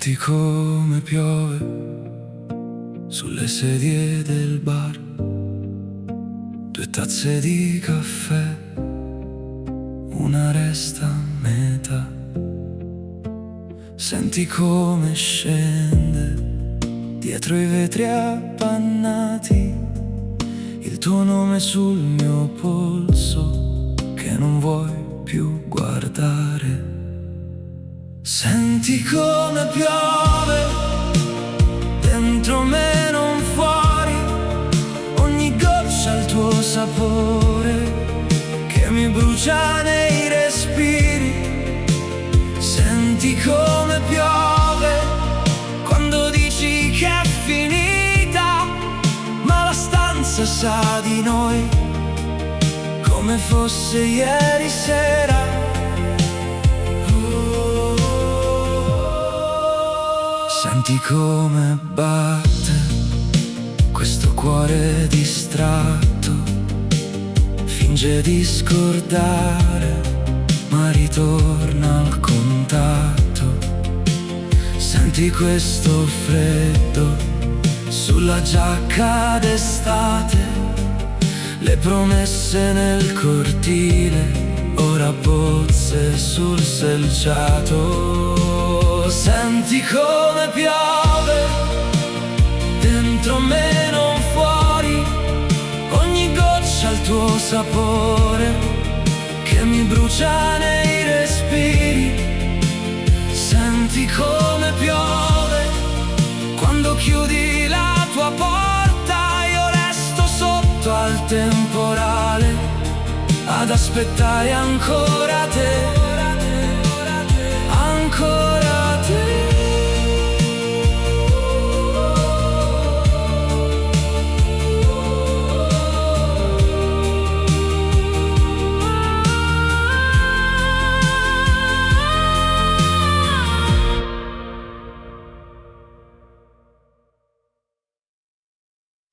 Senti come piove sulle sedie del bar, 2 tazze di caffè, una resta a metà. Senti come scende dietro i vetri appannati il tuo nome sul mio polso che non vuoi più guardare. Senti come piove dentro me, non fuori, ogni goccia ha il tuo sapore che mi brucia nei respiri. Senti come piove quando dici che è finita, ma la stanza sa di noi come fosse ieri sera. Senti come batte questo cuore distratto, finge di scordare ma ritorna al contatto. Senti questo freddo sulla giacca d'estate, le promesse nel cortile, ora bozze sul selciato. Senti come piove dentro me, non fuori, ogni goccia ha il tuo sapore che mi brucia nei respiri. Senti come piove quando chiudi la tua porta, io resto sotto al temporale ad aspettare ancora te.